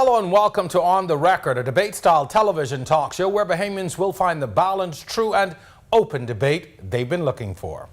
Hello and welcome to On the Record, a debate-style television talk show where Bahamians will find the balanced, true and open debate they've been looking for.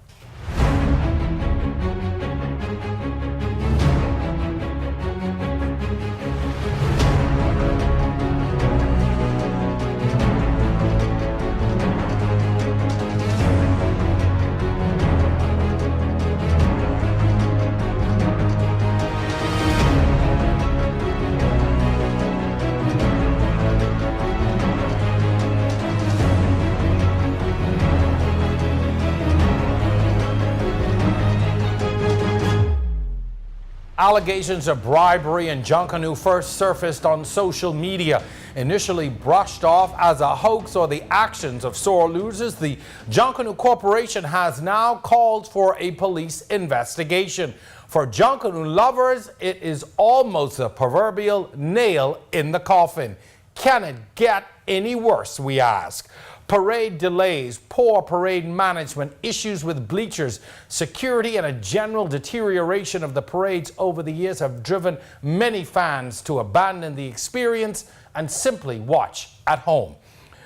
Allegations of bribery in Junkanoo first surfaced on social media. Initially brushed off as a hoax or the actions of sore losers, the Junkanoo Corporation has now called for a police investigation. For Junkanoo lovers, it is almost a proverbial nail in the coffin. Can it get any worse, we ask? Parade delays, poor parade management, issues with bleachers, security and a general deterioration of the parades over the years have driven many fans to abandon the experience and simply watch at home.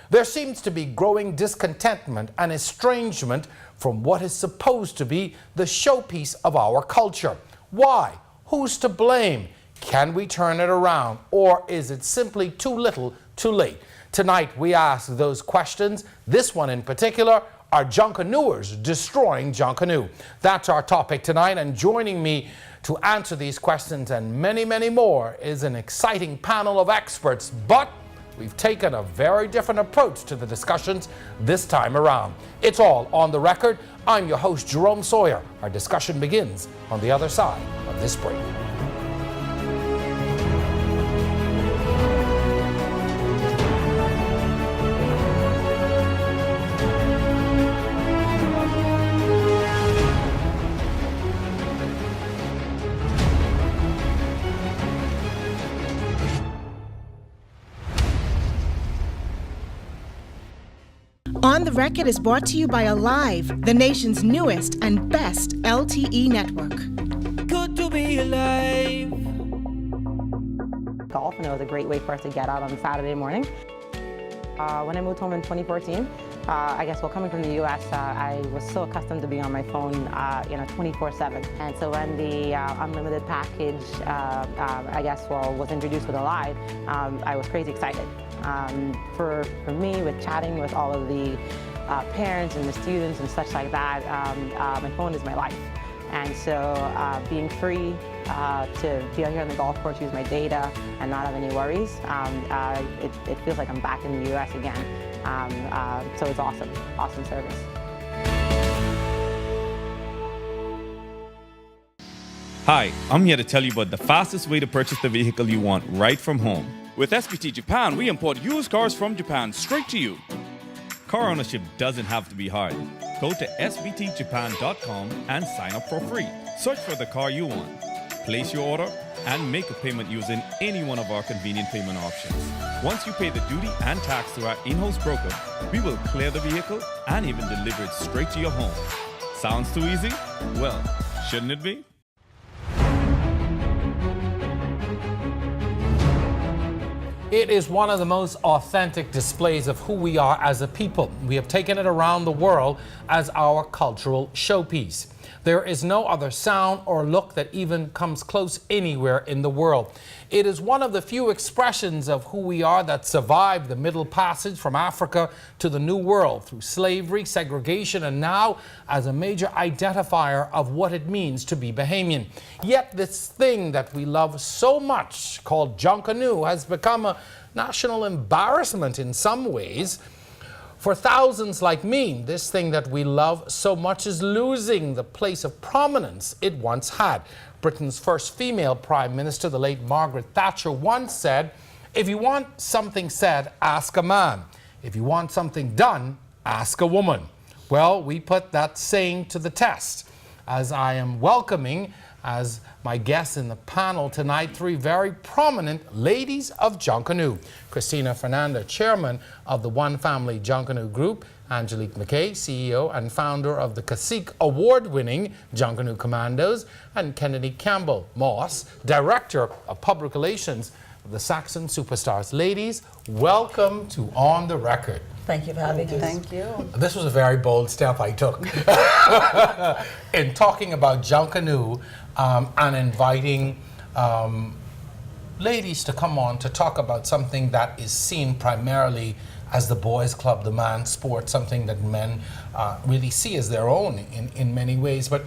There seems to be growing discontentment and estrangement from what is supposed to be the showpiece of our culture. Why? Who's to blame? Can we turn it around? Or is it simply too little, too late? Tonight, we ask those questions. This one in particular, are Junkanooers destroying Junkanoo? That's our topic tonight, and joining me to answer these questions and many, many more is an exciting panel of experts, but we've taken a very different approach to the discussions this time around. It's all on the record. I'm your host, Jerome Sawyer. Our discussion begins on the other side of this break. On the Record is brought to you by Alive, the nation's newest and best LTE network. Good to be alive. Golf, and it was a great way for us to get out on Saturday morning. When I moved home in 2014, coming from the U.S., I was so accustomed to being on my phone, 24/7. And so when the unlimited package, was introduced with Alive, I was crazy excited. For me, with chatting with all of the parents and the students and such like that, my phone is my life. And so being free to be out here on the golf course, use my data, and not have any worries, it feels like I'm back in the U.S. again. So it's awesome service. Hi, I'm here to tell you about the fastest way to purchase the vehicle you want right from home. With SBT Japan, we import used cars from Japan straight to you. Car ownership doesn't have to be hard. Go to sbtjapan.com and sign up for free. Search for the car you want, place your order, and make a payment using any one of our convenient payment options. Once you pay the duty and tax to our in-house broker, we will clear the vehicle and even deliver it straight to your home. Sounds too easy? Well, shouldn't it be? It is one of the most authentic displays of who we are as a people. We have taken it around the world as our cultural showpiece. There is no other sound or look that even comes close anywhere in the world. It is one of the few expressions of who we are that survived the Middle Passage from Africa to the New World through slavery, segregation, and now as a major identifier of what it means to be Bahamian. Yet this thing that we love so much, called Junkanoo, has become a national embarrassment in some ways. For thousands like me, this thing that we love so much is losing the place of prominence it once had. Britain's first female prime minister, the late Margaret Thatcher, once said, "If you want something said, ask a man. If you want something done, ask a woman." Well, we put that saying to the test, as I am welcoming as my guests in the panel tonight three very prominent ladies of Junkanoo. Christina Fernanda, chairman of the One Family Junkanoo Group, Angelique McKay, CEO and founder of the Cacique award-winning Junkanoo Commandos, and Kennedy Campbell Moss, director of public relations the Saxon Superstars. Ladies, welcome to On the Record. Thank you for having us. Thank you. This was a very bold step I took in talking about Junkanoo and inviting ladies to come on to talk about something that is seen primarily as the boys' club, the man's sport, something that men really see as their own in many ways. But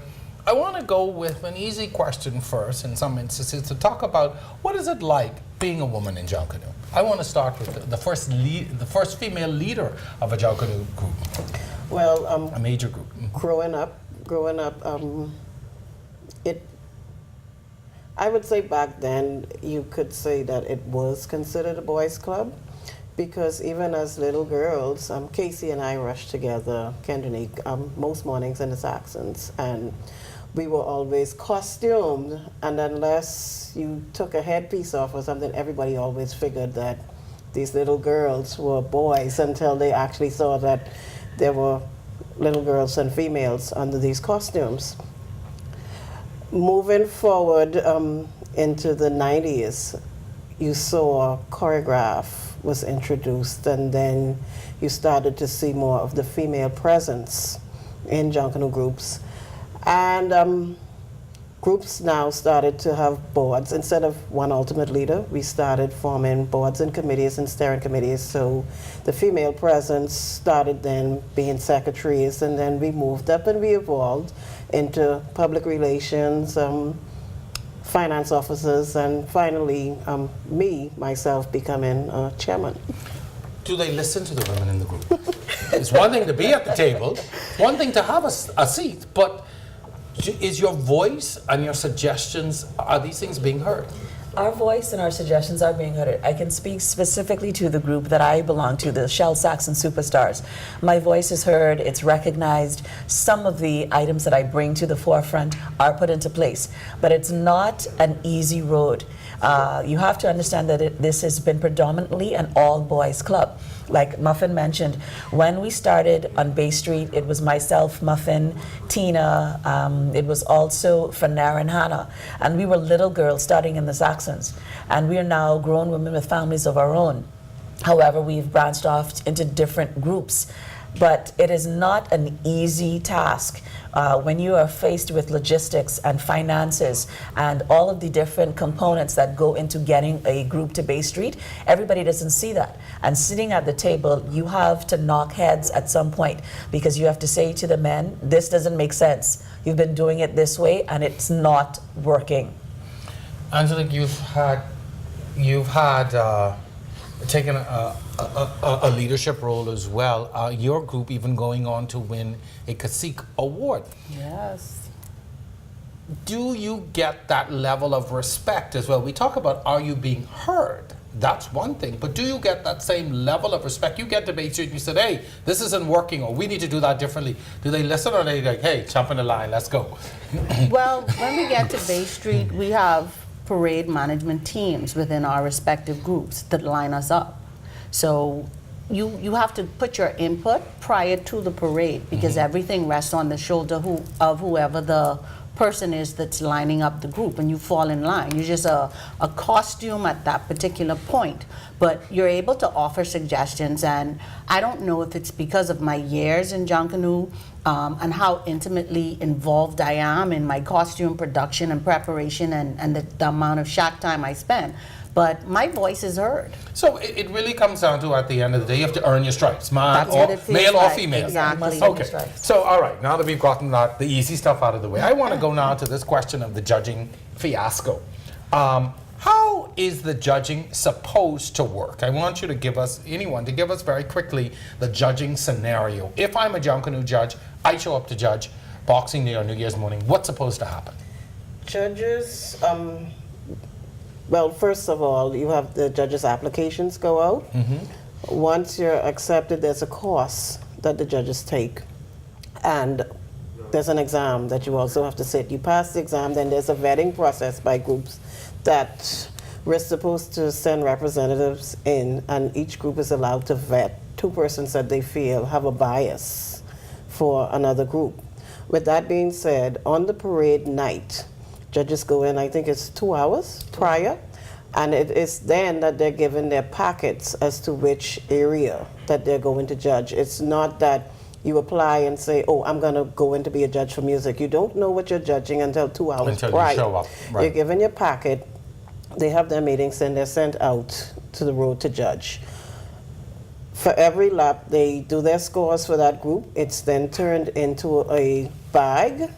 I want to go with an easy question first, in some instances, to talk about what is it like being a woman in Junkanoo. I want to start with the first female leader of a Junkanoo group. Well, A major group. growing up, I would say back then you could say that it was considered a boys' club, because even as little girls, Casey and I rushed together, Kendrinique, most mornings in the Saxons, and we were always costumed, and unless you took a headpiece off or something, everybody always figured that these little girls were boys until they actually saw that there were little girls and females under these costumes. Moving forward into the 90s, you saw choreograph was introduced, and then you started to see more of the female presence in Junkanoo groups. And groups now started to have boards. Instead of one ultimate leader, we started forming boards and committees and steering committees. So the female presence started then being secretaries, and then we moved up and we evolved into public relations, finance officers, and finally myself becoming chairman. Do they listen to the women in the group? It's one thing to be at the table, one thing to have a seat, but is your voice and your suggestions, are these things being heard? Our voice and our suggestions are being heard. I can speak specifically to the group that I belong to, the Shell Saxon Superstars. My voice is heard, it's recognized. Some of the items that I bring to the forefront are put into place, but it's not an easy road. You have to understand that this has been predominantly an all-boys club. Like Muffin mentioned, when we started on Bay Street, it was myself, Muffin, Tina, it was also Fanara and Hannah, and we were little girls starting in the Saxons, and we are now grown women with families of our own. However, we've branched off into different groups, but it is not an easy task when you are faced with logistics and finances and all of the different components that go into getting a group to Bay Street. Everybody doesn't see that. And sitting at the table, you have to knock heads at some point, because you have to say to the men, this doesn't make sense. You've been doing it this way and it's not working. Angelique, you've had taken a leadership role as well. Your group even going on to win a Cacique Award. Yes. Do you get that level of respect as well? We talk about, are you being heard? That's one thing, but do you get that same level of respect? You get to Bay Street and you said, hey, this isn't working, or we need to do that differently. Do they listen, or are they like, hey, jump in the line, let's go? Well, when we get to Bay Street, we have parade management teams within our respective groups that line us up. So you have to put your input prior to the parade, because everything rests on the shoulder of whoever the person is that's lining up the group, and you fall in line. You're just a costume at that particular point, but you're able to offer suggestions. And I don't know if it's because of my years in Junkanoo and how intimately involved I am in my costume production and preparation, and the amount of shack time I spend, but my voice is heard. So it really comes down to, at the end of the day, you have to earn your stripes, That's what it feels male or like. female. Exactly. Okay, so all right, now that we've gotten the easy stuff out of the way, I want to go now to this question of the judging fiasco. How is the judging supposed to work? I want you to give us, anyone, to give us very quickly the judging scenario. If I'm a Junkanoo judge, I show up to judge Boxing Day or New Year's morning, what's supposed to happen? Judges, well, first of all, you have the judges' applications go out. Once you're accepted, there's a course that the judges take, and there's an exam that you also have to sit. You pass the exam, then there's a vetting process by groups that we're supposed to send representatives in, and each group is allowed to vet 2 persons that they feel have a bias for another group. With that being said, on the parade night, judges go in, I think it's 2 hours prior, And it is then that they're given their packets as to which area that they're going to judge. It's not that you apply and say, oh, I'm going to go in to be a judge for music. You don't know what you're judging until 2 hours Until prior. you show up. Right. You're given your packet, they have their meetings, and they're sent out to the road to judge. For every lap, they do their scores for that group. It's then turned into a bag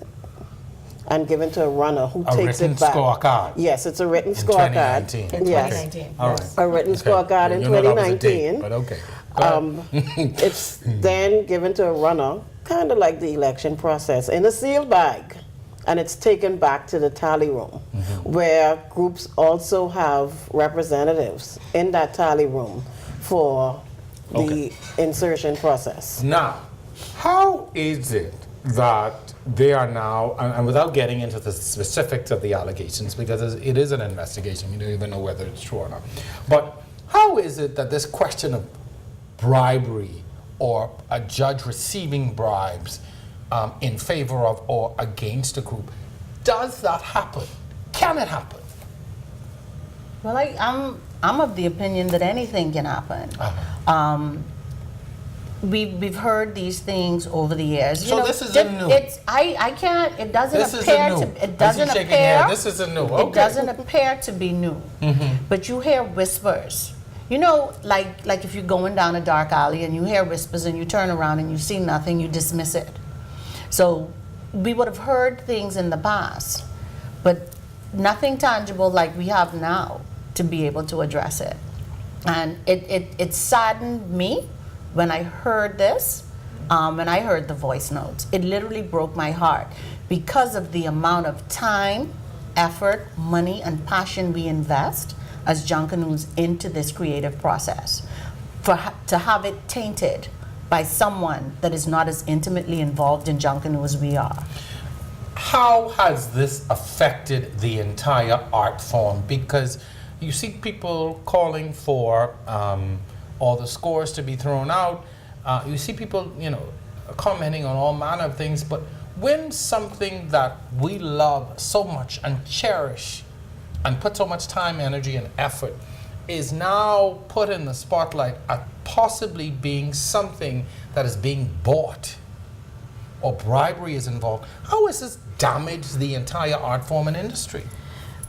and given to a runner who takes it back. A written scorecard. Yes, it's a written In scorecard. 2019. In Yes. 2019. All right. A written scorecard in You know that was a 2019. date, but okay. Go ahead. It's then given to a runner, kind of like the election process, in a sealed bag. And it's taken back to the tally room, where groups also have representatives in that tally room for the insertion process. Now, how is it that they are now, and without getting into the specifics of the allegations, because it is an investigation, we don't even know whether it's true or not, but how is it that this question of bribery or a judge receiving bribes in favor of or against a group, does that happen? Can it happen? Well, I'm of the opinion that anything can happen. We've heard these things over the years. So this isn't new. I can't. It doesn't This appear isn't new. to. It doesn't I see shaking appear. head. This isn't new. It Okay. doesn't appear to be new. But you hear whispers. You know, like if you're going down a dark alley and you hear whispers and you turn around and you see nothing, you dismiss it. So we would have heard things in the past, but nothing tangible like we have now to be able to address it. And it saddened me when I heard this, and I heard the voice notes. It literally broke my heart because of the amount of time, effort, money, and passion we invest as Junkanoos into this creative process. To have it tainted by someone that is not as intimately involved in Junkanoo as we are. How has this affected the entire art form? Because you see people calling for all the scores to be thrown out. You see people, commenting on all manner of things. But when something that we love so much and cherish and put so much time, energy, and effort is now put in the spotlight at possibly being something that is being bought or bribery is involved, how has this damaged the entire art form and industry?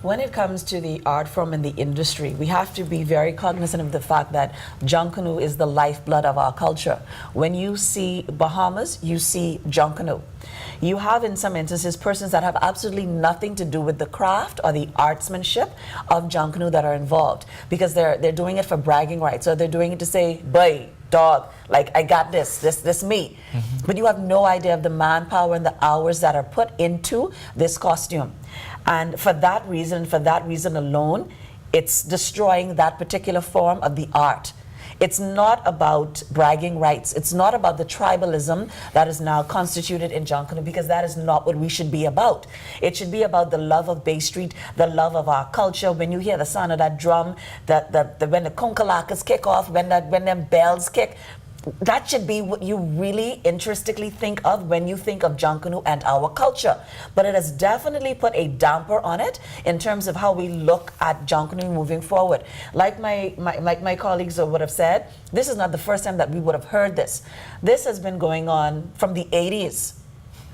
When it comes to the art form and the industry, we have to be very cognizant of the fact that Junkanoo is the lifeblood of our culture. When you see Bahamas, you see Junkanoo. You have, in some instances, persons that have absolutely nothing to do with the craft or the artsmanship of Junkanoo that are involved, because they're doing it for bragging rights, or they're doing it to say, boy, dog, like I got this me. But you have no idea of the manpower and the hours that are put into this costume. And for that reason alone, it's destroying that particular form of the art. It's not about bragging rights. It's not about the tribalism that is now constituted in Junkanoo, because that is not what we should be about. It should be about the love of Bay Street, the love of our culture. When you hear the sound of that drum, when the kunkalakas kick off, when them bells kick, that should be what you really interestingly think of when you think of Junkanoo and our culture. But it has definitely put a damper on it in terms of how we look at Junkanoo moving forward. Like my colleagues would have said, this is not the first time that we would have heard this. This has been going on from the 80s.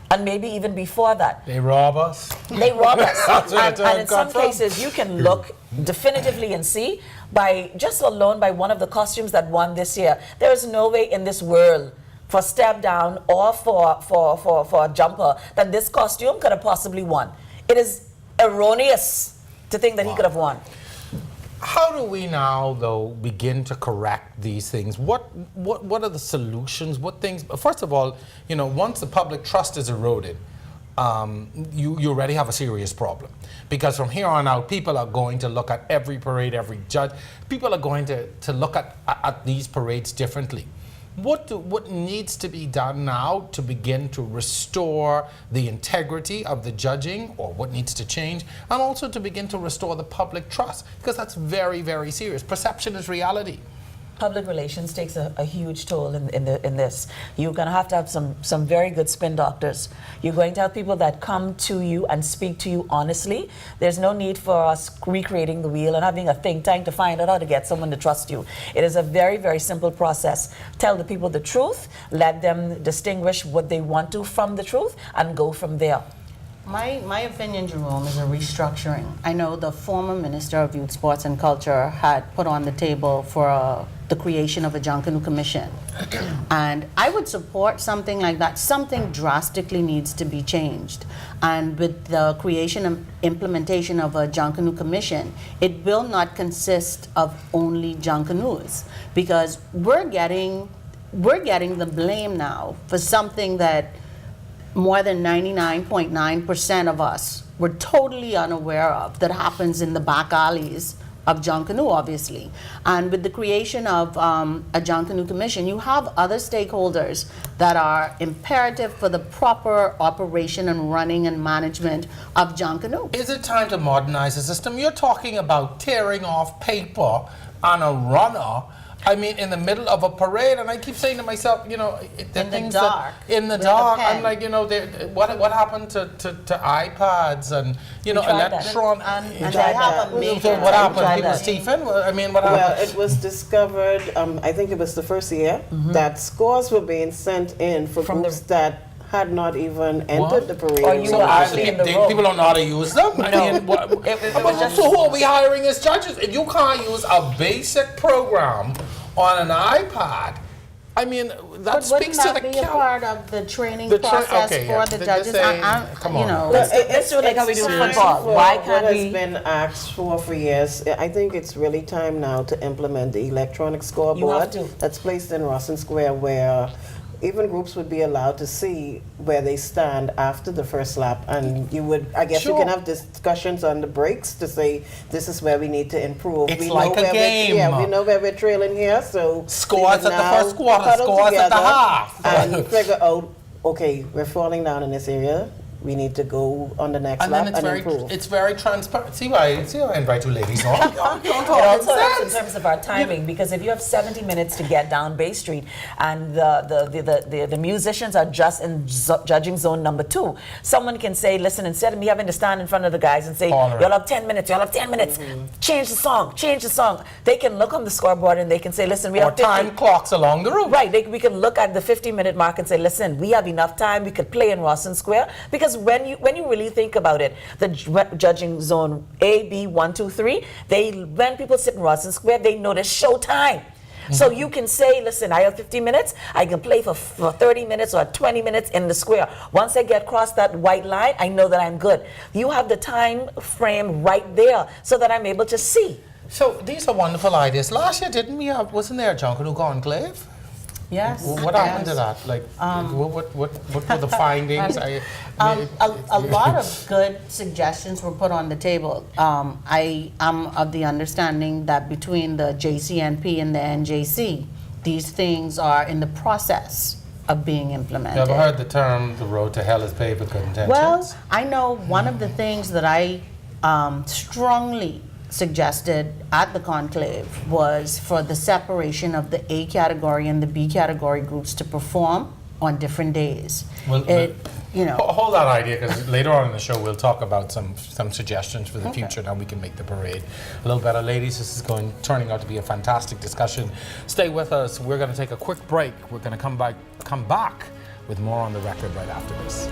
And maybe even before that. They rob us. They rob us. and in some from. cases, you can look definitively and see by just alone by one of the costumes that won this year. There is no way in this world for Step Down or for Jumper that this costume could have possibly won. It is erroneous to think that he could have won. How do we now, though, begin to correct these things? What are the solutions? What things? First of all, once the public trust is eroded, you already have a serious problem. Because from here on out, people are going to look at every parade, every judge. People are going to look at these parades differently. What needs to be done now to begin to restore the integrity of the judging, or what needs to change, and also to begin to restore the public trust? Because that's very, very serious. Perception is reality. Public relations takes a huge toll in this. You're going to have some very good spin doctors. You're going to have people that come to you and speak to you honestly. There's no need for us recreating the wheel and having a think tank to find out how to get someone to trust you. It is a very, very simple process. Tell the people the truth, let them distinguish what they want to from the truth, and go from there. My opinion, Jerome, is a restructuring. I know the former Minister of Youth, Sports and Culture had put on the table for the creation of a Junkanoo Commission. And I would support something like that. Something drastically needs to be changed. And with the creation and implementation of a Junkanoo Commission, it will not consist of only Junkanoos, because we're getting the blame now for something that more than 99.9% of us were totally unaware of, that happens in the back alleys of Junkanoo, obviously. And with the creation of a Junkanoo Commission, you have other stakeholders that are imperative for the proper operation and running and management of Junkanoo. Is it time to modernize the system? You're talking about tearing off paper on a runner, I mean, in the middle of a parade, and I keep saying to myself, you know, In the dark. In the With a dark, pen. I'm like, you know, what happened to iPads and, you know, tried that. electron? And I have a major... So what happened? tried People that. Stephen? I mean, what Well, happened? it was discovered, I think it was the first year, that scores were being sent in for From the- groups that had not even entered the parade. Or you So were actually in the room. people don't know how to use them? I mean, what, it was just- so who are we hiring as judges? If you can't use a basic program on an iPad, I mean, that But speaks wouldn't to that the be a part of the training The tra- process okay, for yeah. the They're judges? saying, come you on. know, Let's do it like how we do time football. for Why what can't has we? been asked for years. I think it's really time now to implement the electronic scoreboard to. that's placed in Russell Square, where even groups would be allowed to see where they stand after the first lap, and you would, I guess, you Sure. can have discussions on the breaks to say this is where we need to improve. It's we like a where game. Yeah, we know where we're trailing here, so Scores we at the now first quarter, huddle scores at the together half. and figure out, okay, we're falling down in this area. We need to go on the next And lap then and improve. it's very transparent. See why I invite you ladies on. Don't It talk also helps in sense. terms of our timing, because if you have 70 minutes to get down Bay Street and the musicians are just in judging zone number 2, someone can say, listen, instead of me having to stand in front of the guys and say, All right. y'all have 10 minutes, y'all have 10 minutes, change the song. They can look on the scoreboard and they can say, listen, we Or have 50. time clocks along the route. Right, we can look at the 50-minute mark and say, listen, we have enough time, we could play in Rawson Square. Because when you really think about it, the judging zone A, B, 1, 2, 3, when people sit in Rawson Square, they know the show time. So you can say, listen, I have 50 minutes, I can play for 30 minutes or 20 minutes in the square. Once I get across that white line, I know that I'm good. You have the time frame right there so that I'm able to see. So these are wonderful ideas. Last year, didn't we have, wasn't there a Junkanoo Conclave? yes. What happened to that? Like, what were the findings? A lot of good suggestions were put on the table. I am of the understanding that between the JCNP and the NJC, these things are in the process of being implemented. You ever heard the term, the road to hell is paved with good intentions? Well, I know one of the things that I strongly suggested at the conclave was for the separation of the A category and the B category groups to perform on different days. Well, You know, hold that idea, because later on in the show we'll talk about some suggestions for the future and how we can make the parade a little better. Ladies, this is turning out to be a fantastic discussion. Stay with us. We're going to take a quick break. We're going to come back with more on the record right after this.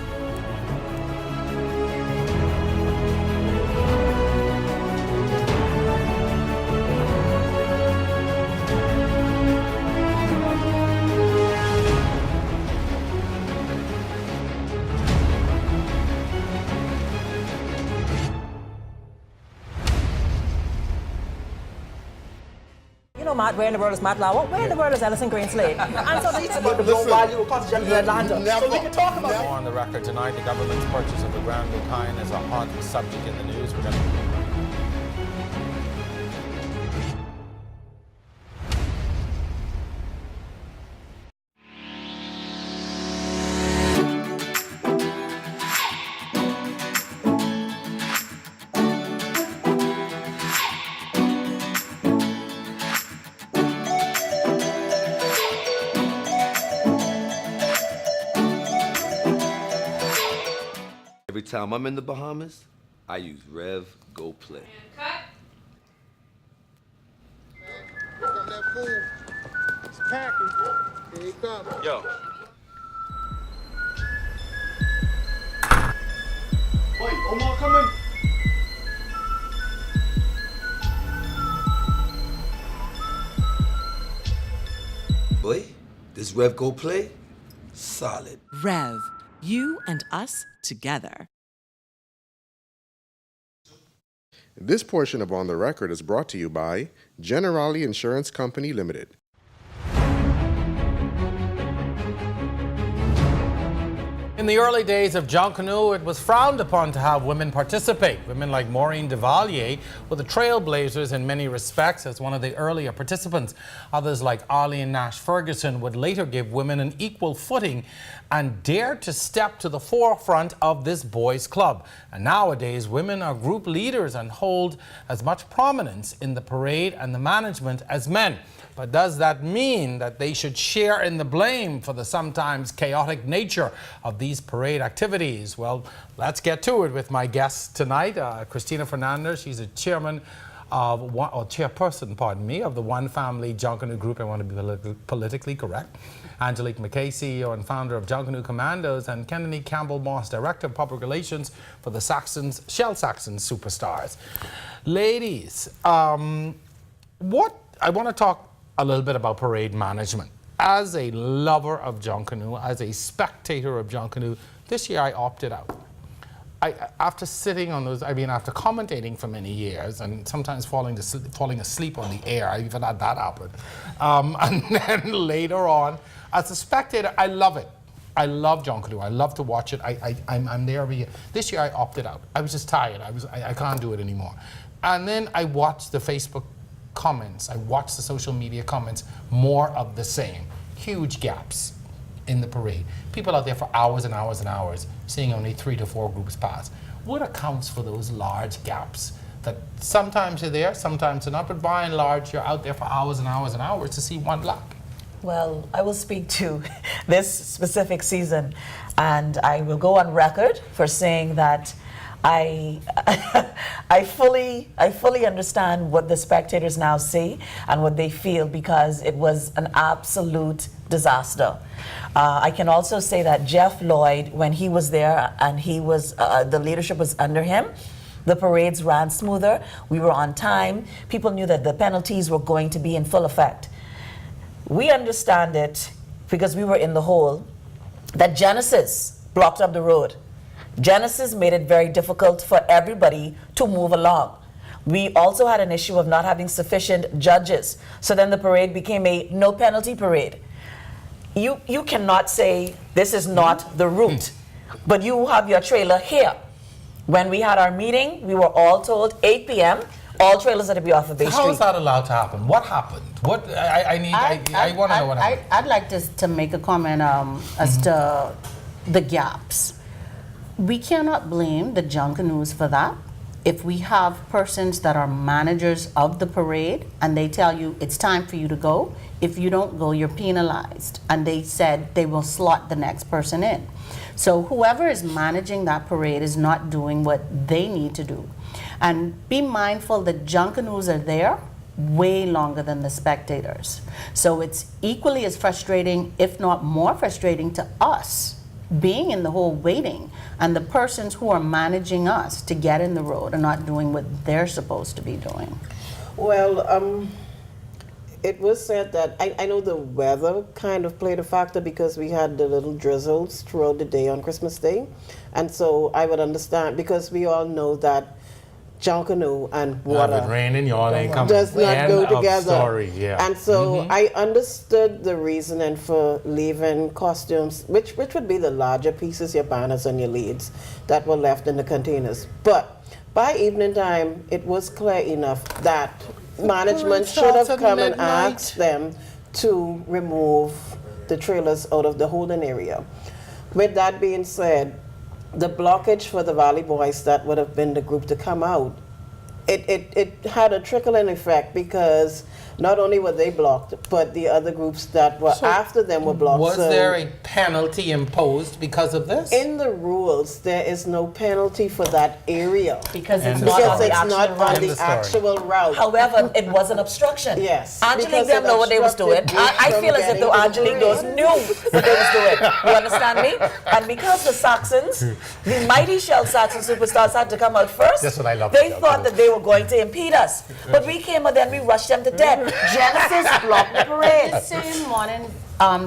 You know, Matt, where in the world is Matt Lauer? Where in the world is Ellison Greenslade? And so this about the Listen, value of constitutional Atlanta. never- So we can talk about More on the record tonight. The government's purchase of the Grand Lucane is a hot subject in the news. We're going to Anytime I'm in the Bahamas, I use Rev Go Play. Got that food. It's packing. Here he comes. Yo. Wait, Omar coming? Boy, this Rev Go Play, solid. Rev, you and us together. This portion of On the Record is brought to you by Generali Insurance Company Limited. In the early days of Junkanoo, it was frowned upon to have women participate. Women like Maureen Duvalier were the trailblazers in many respects as one of the earlier participants. Others like Arlene Nash Ferguson would later give women an equal footing and dared to step to the forefront of this boys' club. And nowadays, women are group leaders and hold as much prominence in the parade and the management as men. But does that mean that they should share in the blame for the sometimes chaotic nature of these parade activities? Well, let's get to it with my guest tonight, Christina Fernandez. She's a chairperson, of the One Family Junkanoo Group. I want to be politically correct. Angelique McKay, CEO and founder of Junkanoo Commandos, and Kennedy Campbell-Moss, Director of Public Relations for the Shell Saxons Superstars. Ladies, I want to talk a little bit about parade management. As a lover of Junkanoo, as a spectator of Junkanoo, this year I opted out. After sitting on those, after commentating for many years and sometimes falling asleep on the air, I even had that happen. And then later on, as a spectator, I love it. I love Junkanoo. I love to watch it. I'm there every year. This year I opted out. I was just tired. I can't do it anymore. And then I watched the Facebook comments. I watched the social media comments, more of the same. Huge gaps in the parade. People out there for hours and hours and hours, seeing only 3 to 4 groups pass. What accounts for those large gaps that sometimes you're there, sometimes you're not, but by and large, you're out there for hours and hours and hours to see one lap? Well, I will speak to this specific season, and I will go on record for saying that I fully understand what the spectators now see and what they feel, because it was an absolute disaster. I can also say that Jeff Lloyd, when he was there and he was the leadership was under him, the parades ran smoother. We were on time. People knew that the penalties were going to be in full effect. We understand it because we were in the hole, that Genesis blocked up the road. Genesis made it very difficult for everybody to move along. We also had an issue of not having sufficient judges. So then the parade became a no penalty parade. You cannot say this is not the route, but you have your trailer here. When we had our meeting, we were all told 8 p.m. all trailers are to be off of Bay Street. How is that allowed to happen? What happened? What I want to know what happened. I'd like to make a comment as to the gaps. We cannot blame the Junkanoos for that. If we have persons that are managers of the parade and they tell you it's time for you to go, if you don't go, you're penalized. And they said they will slot the next person in. So whoever is managing that parade is not doing what they need to do. And be mindful that Junkanoos are there way longer than the spectators. So it's equally as frustrating, if not more frustrating, to us being in the hole waiting, and the persons who are managing us to get in the road are not doing what they're supposed to be doing. Well, it was said that, I know the weather kind of played a factor because we had the little drizzles throughout the day on Christmas Day. And so I would understand, because we all know that Junkanoo and water If it raining, y'all ain't coming. does not go together. Story, yeah. And so I understood the reasoning for leaving costumes, which would be the larger pieces, your banners and your leads, that were left in the containers. But by evening time, it was clear enough that management should have come and asked them to remove the trailers out of the holding area. With that being said, the blockage for the Valley Boys, that would have been the group to come out, it had a trickling effect, because Not only were they blocked, but the other groups that were after them were blocked. Was So there a penalty imposed because of this? in the rules, there is no penalty for that area. Because it's End not of on story. the It's not actual on route. End the of story. actual route. However, it was an obstruction. Yes, Angelique because them it know what they was doing. obstructed I from feel as if getting though to the Angelique those parade. knew what they was doing. You understand me? And because the Saxons, the mighty Shell Saxon superstars had to come out first, That's what I love they about thought it. that they were going to impede us. But we came and then we rushed them to death. Genesis blocked the parade. The same morning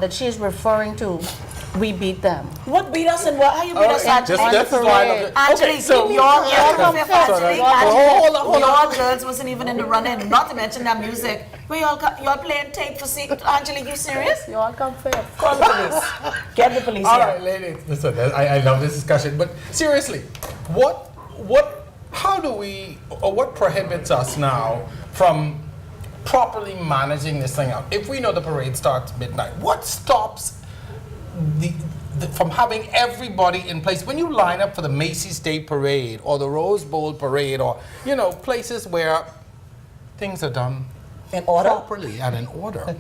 that she's referring to, we beat them. What beat us and what? How you beat us, Angelique? This is why I love it. Angelique, Okay, so your hold on. girls wasn't even in the running, not to mention that music. We all playing tape for secret. Angelique, you serious? You all come first. Call the police. Get the police All here. right, ladies. Listen, I love this discussion, but seriously, how do we, or what prohibits us now from properly managing this thing out? If we know the parade starts midnight, what stops from having everybody in place? When you line up for the Macy's Day Parade or the Rose Bowl Parade, or places where things are done In order? properly and in order,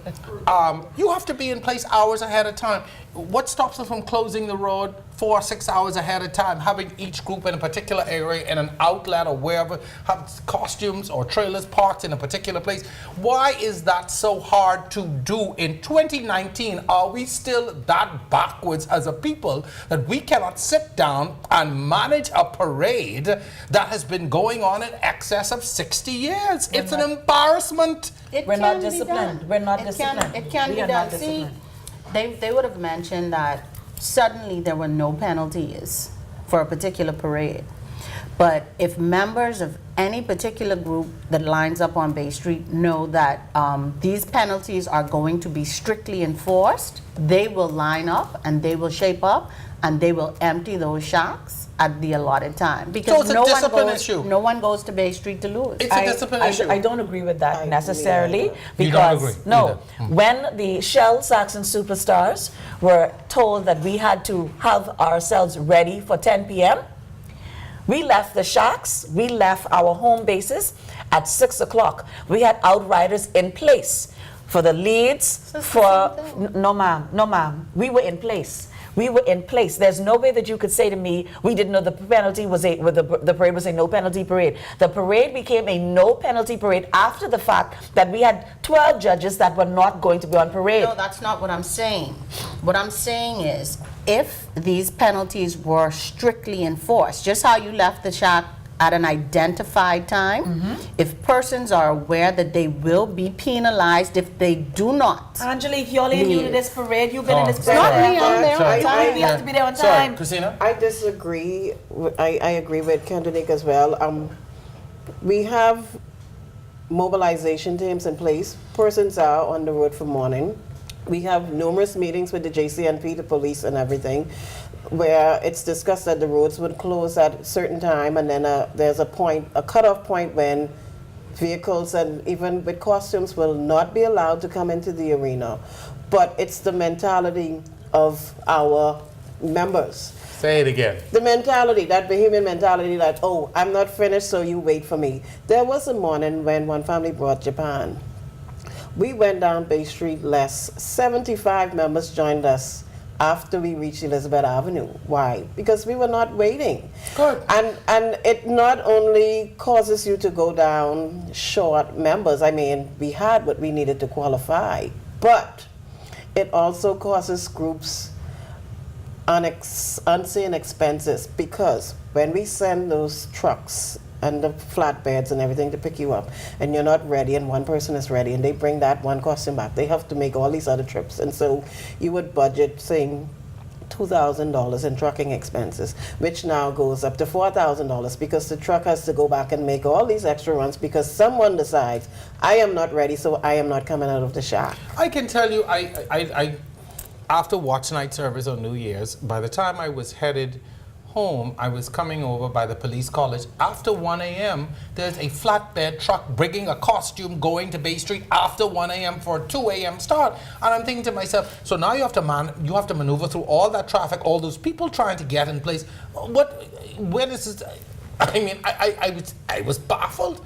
you have to be in place hours ahead of time. What stops us from closing the road 4 or 6 hours ahead of time, having each group in a particular area, in an outlet or wherever, have costumes or trailers parked in a particular place? Why is that so hard to do in 2019? Are we still that backwards as a people that we cannot sit down and manage a parade that has been going on in excess of 60 years? It's an embarrassment. We're not disciplined. We're not disciplined. It can We be are done. not See, disciplined. they would have mentioned that suddenly there were no penalties for a particular parade. But if members of any particular group that lines up on Bay Street know that these penalties are going to be strictly enforced, they will line up and they will shape up and they will empty those shacks at the allotted time. Because it's a discipline issue. no one goes to Bay Street to lose. It's a discipline issue. I don't agree with that necessarily. You don't Because, agree? no, when the Shell Saxon superstars were told that we had to have ourselves ready for 10 p.m., we left the shacks, we left our home bases at 6 o'clock. We had outriders in place for the leads, no ma'am, we were in place. We were in place. There's no way that you could say to me, we didn't know the penalty was the parade was a no penalty parade. The parade became a no penalty parade after the fact that we had 12 judges that were not going to be on parade. No, that's not what I'm saying. What I'm saying is, if these penalties were strictly enforced, just how you left the shack at an identified time, if persons are aware that they will be penalized if they do not. Angelique, you all ain't new to this parade. You've been in this sorry. parade. Not me, I'm there on time. We have to be there on Sorry, time. Christina? I disagree. I agree with Kendrick as well. We have mobilization teams in place. Persons are on the road for morning. We have numerous meetings with the JCNP, the police, and everything, where it's discussed that the roads would close at a certain time, and then there's a cutoff point when vehicles and even with costumes will not be allowed to come into the arena. But it's the mentality of our members. Say it again. The mentality, that vehement mentality that, oh, I'm not finished, so you wait for me. There was a morning when one family brought Japan. We went down Bay Street less. 75 members joined us after we reached Elizabeth Avenue. Why? Because we were not waiting. Good. And it not only causes you to go down short members, I mean, we had what we needed to qualify, but it also causes groups unseen expenses, because when we send those trucks and the flatbeds and everything to pick you up, and you're not ready, and one person is ready, and they bring that one costume back, they have to make all these other trips. And so you would budget, saying, $2,000 in trucking expenses, which now goes up to $4,000 because the truck has to go back and make all these extra runs because someone decides, I am not ready, so I am not coming out of the shack. I can tell you, I after watch night service on New Year's, by the time I was headed home, I was coming over by the police college. After 1 a.m., there's a flatbed truck bringing a costume going to Bay Street after 1 a.m. for a 2 a.m. start. And I'm thinking to myself, so now you have to maneuver through all that traffic, all those people trying to get in place. When is this? I mean, I was baffled.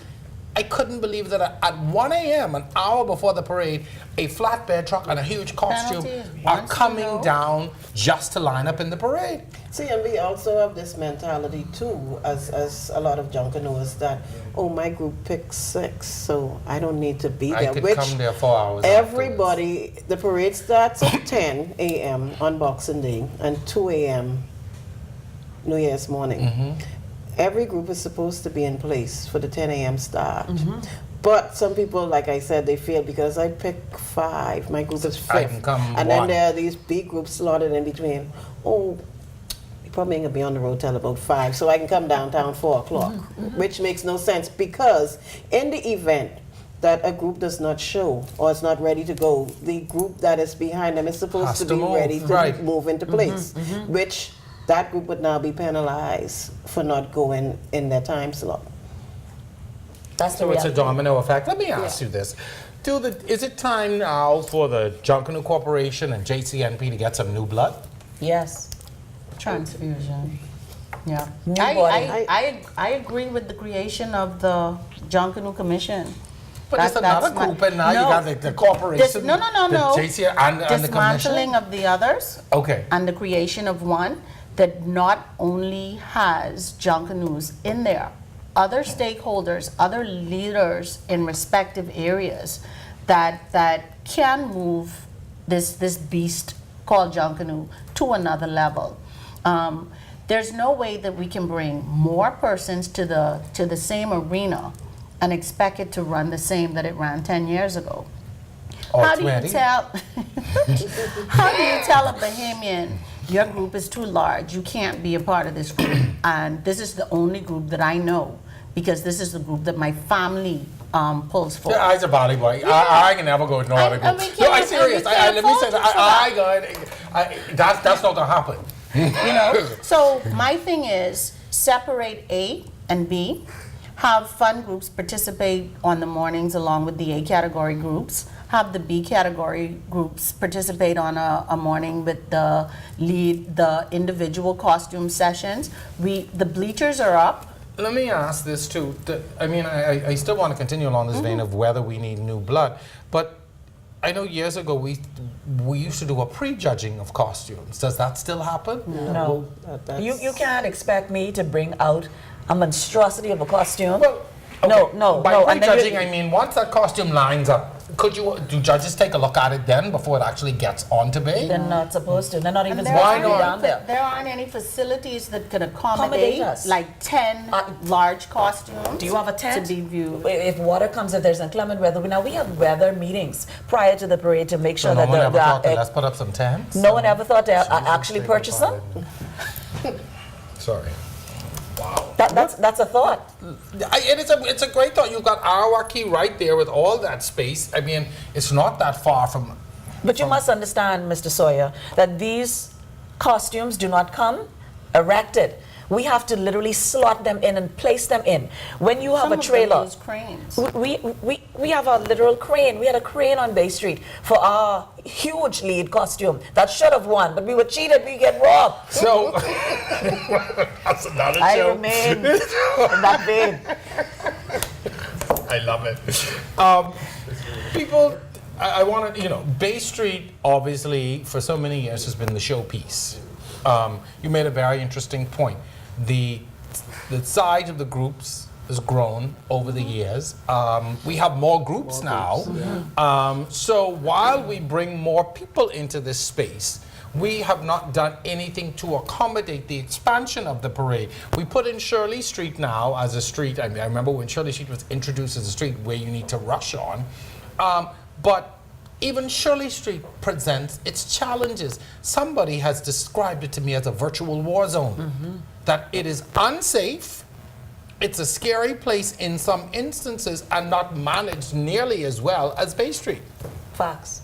I couldn't believe that at 1 a.m., an hour before the parade, a flatbed truck and a huge costume are coming down just to line up in the parade. See, and we also have this mentality too, as a lot of Junkanooers, that, oh, my group picked 6, so I don't need to be there. I could come there 4 hours everybody, the parade starts at 10 a.m. on Boxing Day and 2 a.m. New Year's morning. Every group is supposed to be in place for the 10 a.m. start. But some people, like I said, they feel because I pick 5, my group is 5th. And then there are these big groups slotted in between. Oh, you probably ain't gonna be on the road till about 5, so I can come downtown 4 o'clock, which makes no sense because in the event that a group does not show or is not ready to go, the group that is behind them is supposed to be ready to move into place, which that group would now be penalized for not going in their time slot. That's so it's a domino effect. Let me ask you this. Is it time now for the Junkanoo Corporation and JCNP to get some new blood? Yes. Transfusion. Yeah. New I agree with the creation of the Junkanoo Commission. But it's another group, and now you got the corporation. No. The JCNP and the commission. Dismantling of the others. Okay. And the creation of one that not only has Junkanoos in there, other stakeholders, other leaders in respective areas that can move this beast called Junkanoo to another level. There's no way that we can bring more persons to the same arena and expect it to run the same that it ran 10 years ago. How do you tell? How do you tell a Bahamian your group is too large, you can't be a part of this group? And this is the only group that I know, because this is the group that my famly pulls for. Yeah, I's a body boy. I can never go to no other group. No, I'm serious. Let me say that. That's not gonna happen. You know. So my thing is separate A and B. Have fun groups participate on the mornings along with the A category groups. Have the B category groups participate on a morning with the individual costume sessions. The bleachers are up. Let me ask this too. I mean, I still want to continue along this vein of whether we need new blood, but I know years ago we used to do a prejudging of costumes. Does that still happen? No. You can't expect me to bring out a monstrosity of a costume. Well, okay. No. By prejudging, I mean once that costume lines up, do judges take a look at it then before it actually gets onto bay? They're not supposed to. They're not even supposed to be down there. There aren't any facilities that can accommodate us. Like 10 large costumes. Do you have a tent? To be viewed. If water comes, if there's inclement weather, now we have weather meetings prior to the parade to make sure no that one ever thought that let's put up some tents? No one ever thought to actually purchase them? Sorry. Wow. That's a thought. It's a great thought. You've got Arawaki right there with all that space. I mean, it's not that far from. But you must understand, Mr. Sawyer, that these costumes do not come erected. We have to literally slot them in and place them in. When you have a trailer, use cranes. We have a literal crane. We had a crane on Bay Street for our huge lead costume that should have won, but we were cheated. We get robbed. So that's another I joke. remain in that vein. I love it. People, I want to, Bay Street obviously for so many years has been the showpiece. You made a very interesting point. The size of the groups has grown over the years. We have more groups now. So while we bring more people into this space, we have not done anything to accommodate the expansion of the parade. We put in Shirley Street now as a street. I remember when Shirley Street was introduced as a street where you need to rush on. But even Shirley Street presents its challenges. Somebody has described it to me as a virtual war zone. That it is unsafe, it's a scary place in some instances, and not managed nearly as well as Bay Street. Facts.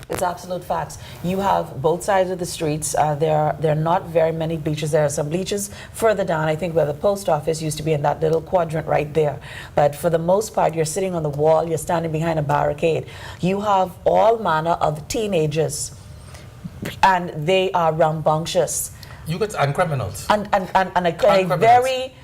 It's absolute facts. You have both sides of the streets. There are not very many bleachers. There are some bleachers further down, I think where the post office used to be, in that little quadrant right there. But for the most part, you're sitting on the wall, you're standing behind a barricade. You have all manner of teenagers, and they are rambunctious. And criminals. And a very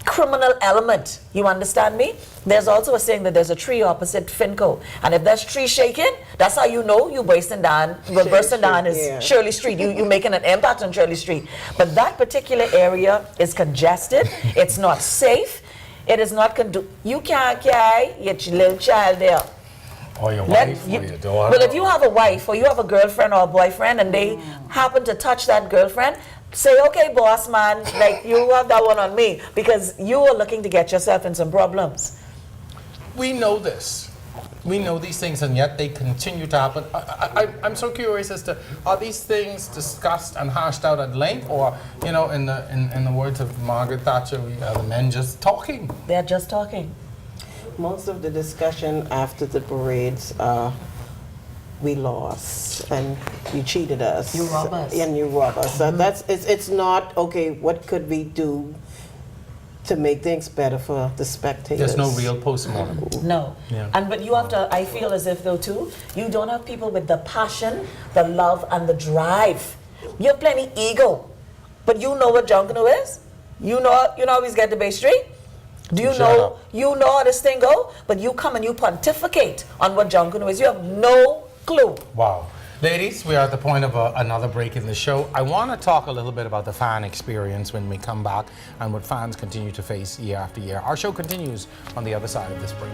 criminal element. You understand me? There's also a saying that there's a tree opposite Finco, and if there's tree shaking, that's how you know you bursting down. Well, bursting down is Shirley Street. You making an impact on Shirley Street. But that particular area is congested. It's not safe. It is not you can't carry your little child there. Or your wife, or your daughter. Well, if you have a wife or you have a girlfriend or a boyfriend and they happen to touch that girlfriend, say, okay, boss man, like you have that one on me, because you are looking to get yourself in some problems. We know this. We know these things, and yet they continue to happen. I'm so curious as to, are these things discussed and hashed out at length, or, you know, in the words of Margaret Thatcher, the men just talking? They're just talking. Most of the discussion after the parades, we lost, and you cheated us. You robbed us. And you robbed us. So it's not, okay, what could we do to make things better for the spectators? There's no real postmortem. No. Yeah. But you have to, I feel as if though too, you don't have people with the passion, the love, and the drive. You have plenty ego, but you know what Junkanoo is? You know how we get to Bay Street? Do you know how this thing go? But you come and you pontificate on what Junkanoo is. You have no clue. Wow. Ladies, we are at the point of another break in the show. I want to talk a little bit about the fan experience when we come back and what fans continue to face year after year. Our show continues on the other side of this break.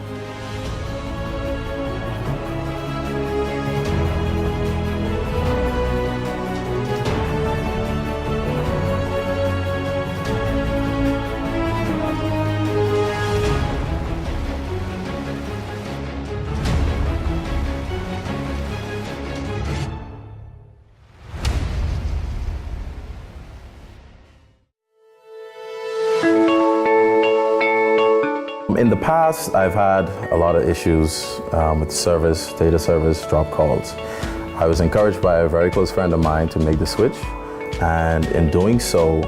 In the past, I've had a lot of issues with service, data service, drop calls. I was encouraged by a very close friend of mine to make the switch, and in doing so,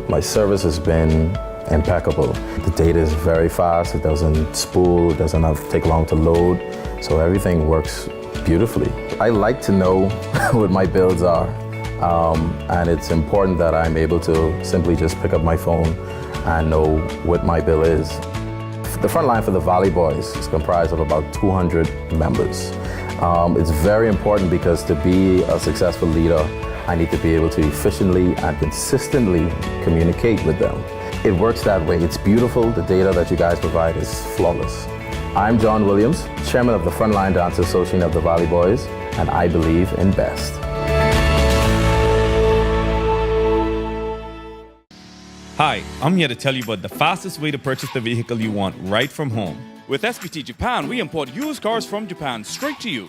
my service has been impeccable. The data is very fast, it doesn't spool, it doesn't take long to load, so everything works beautifully. I like to know what my bills are, and it's important that I'm able to simply just pick up my phone and know what my bill is. The front line for the Valley Boys is comprised of about 200 members. It's very important because to be a successful leader, I need to be able to efficiently and consistently communicate with them. It works that way. It's beautiful. The data that you guys provide is flawless. I'm John Williams, chairman of the Frontline Dance Association of the Valley Boys, and I believe in best. Hi, I'm here to tell you about the fastest way to purchase the vehicle you want right from home. With SBT Japan, we import used cars from Japan straight to you.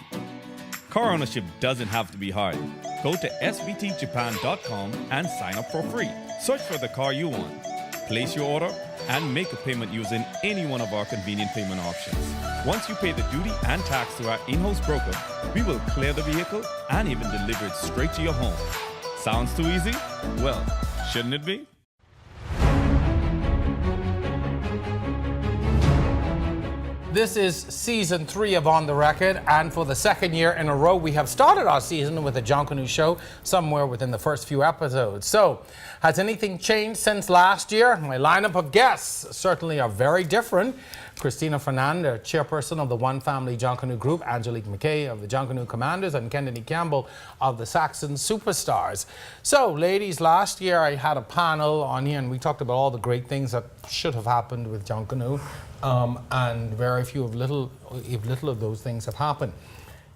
Car ownership doesn't have to be hard. Go to sbtjapan.com and sign up for free. Search for the car you want, place your order, and make a payment using any one of our convenient payment options. Once you pay the duty and tax to our in-house broker, we will clear the vehicle and even deliver it straight to your home. Sounds too easy? Well, shouldn't it be? This is season 3 of On the Record, and for the second year in a row, we have started our season with a Junkanoo show somewhere within the first few episodes. So, has anything changed since last year? My lineup of guests certainly are very different. Christina Fernanda, chairperson of the One Family Junkanoo Group, Angelique McKay of the Junkanoo Commanders, and Kennedy Campbell of the Saxon Superstars. So, ladies, last year I had a panel on here, and we talked about all the great things that should have happened with Junkanoo. And very few of little of those things have happened.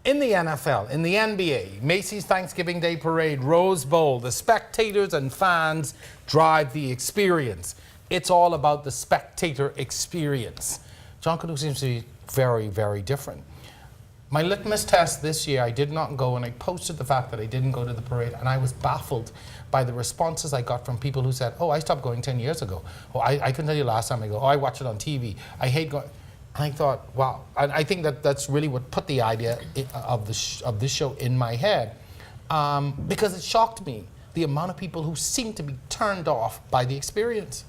In the NFL, in the NBA, Macy's Thanksgiving Day Parade, Rose Bowl, the spectators and fans drive the experience. It's all about the spectator experience. Junkanoo seems to be very, very different. My litmus test this year, I did not go, and I posted the fact that I didn't go to the parade, and I was baffled by the responses I got from people who said, oh, I stopped going 10 years ago. Oh, I can tell you last time I go. Oh, I watch it on TV. I hate going. And I thought, wow. And I think that that's really what put the idea of this show in my head, because it shocked me, the amount of people who seem to be turned off by the experience.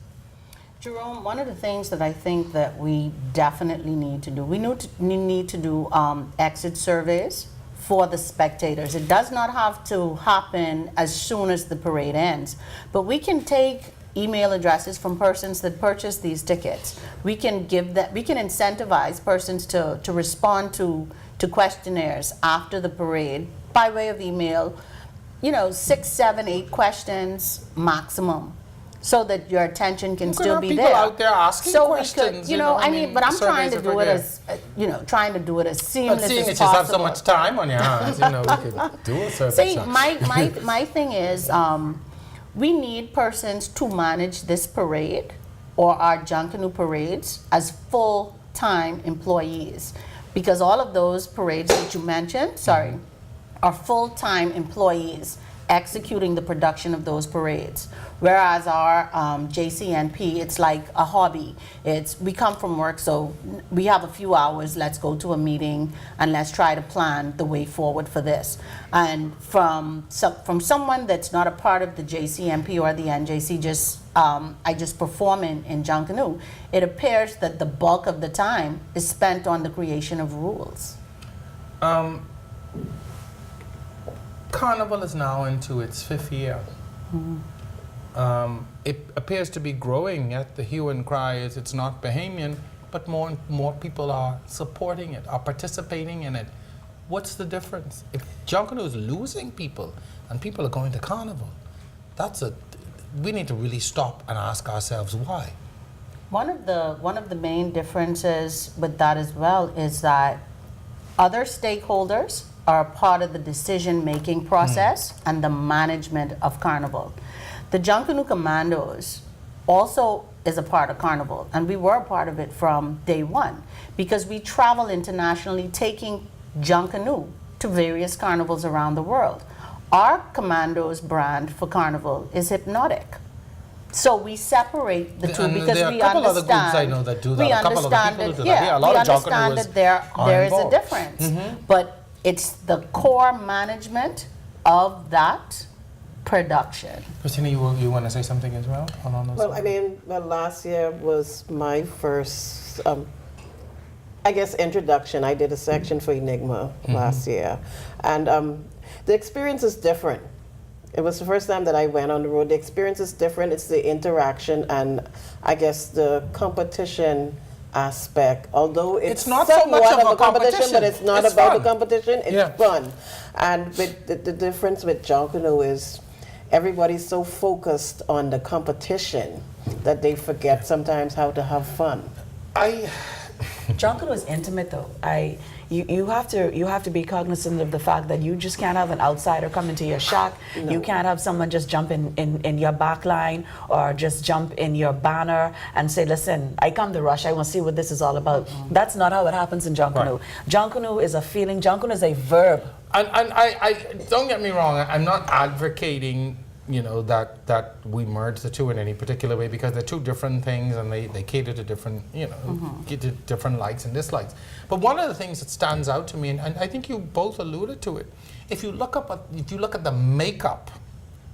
Jerome, one of the things that I think that we definitely need to do, we need to do exit surveys for the spectators. It does not have to happen as soon as the parade ends, but we can take email addresses from persons that purchase these tickets. We can give that. We can incentivize persons to respond to questionnaires after the parade by way of email. 6, 7, 8 questions maximum, so that your attention can still be there. People out there asking questions. But I'm trying to do it as, trying to do it as seamless seeing as as possible. you have so much time on your hands, we could do a survey. See, my thing is, we need persons to manage this parade or our Junkanoo parades as full-time employees, because all of those parades that you mentioned, are full-time employees executing the production of those parades. Whereas our JCNP, it's like a hobby. We come from work, so we have a few hours, let's go to a meeting and let's try to plan the way forward for this. And from someone that's not a part of the JCNP or the NJC, I just perform in Junkanoo, it appears that the bulk of the time is spent on the creation of rules. Carnival is now into its 5th year. It appears to be growing, yet the hue and cry is it's not Bahamian, but more and more people are supporting it, are participating in it. What's the difference? If Junkanoo is losing people and people are going to Carnival, we need to really stop and ask ourselves why. One of the main differences with that as well is that other stakeholders are a part of the decision-making process and the management of Carnival. The Junkanoo Commandos also is a part of Carnival, and we were a part of it from day one, because we travel internationally taking Junkanoo to various carnivals around the world. Our Commandos brand for Carnival is Hypnotic. So we separate the two, because there are we a couple understand. other groups I know that do that. We A couple other understand people that, do that. Yeah, a lot we of understand Junkanooers that there are is a involved. difference, but it's the core management of that production. Christina, you want to say something as well? Last year was my first, introduction. I did a section for Enigma last year, and the experience is different. It was the first time that I went on the road. The experience is different. It's the interaction and I guess the competition aspect. Although it's not so much of a competition, but it's not it's about fun. the competition. It's fun. And with the difference with Junkanoo is everybody's so focused on the competition that they forget sometimes how to have fun. Junkanoo is intimate, though. You have to be cognizant of the fact that you just can't have an outsider come into your shack. No. You can't have someone just jump in your back line or just jump in your banner and say, listen, I come to Rush, I want to see what this is all about. That's not how it happens in Junkanoo. Right. Junkanoo is a feeling, Junkanoo is a verb. And I don't get me wrong, I'm not advocating that we merge the two in any particular way, because they're two different things and they cater to different, get to different likes and dislikes. But one of the things that stands out to me, and I think you both alluded to it, if you look at the makeup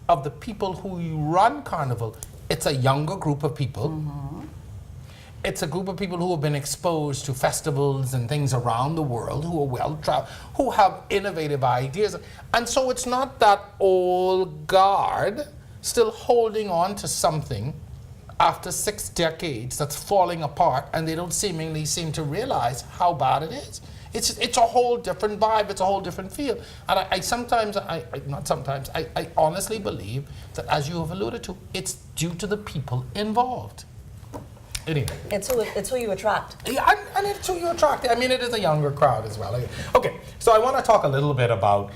of the people who run Carnival, it's a younger group of people. It's a group of people who have been exposed to festivals and things around the world, who are well-traveled, who have innovative ideas. And so it's not that old guard still holding on to something after 6 decades that's falling apart, and they don't seemingly seem to realize how bad it is. It's a whole different vibe, it's a whole different feel. And I honestly believe that, as you have alluded to, it's due to the people involved. Anyway. It's who you attract. Yeah, and it's who you attract. I mean, it is a younger crowd as well. Okay, so I want to talk a little bit about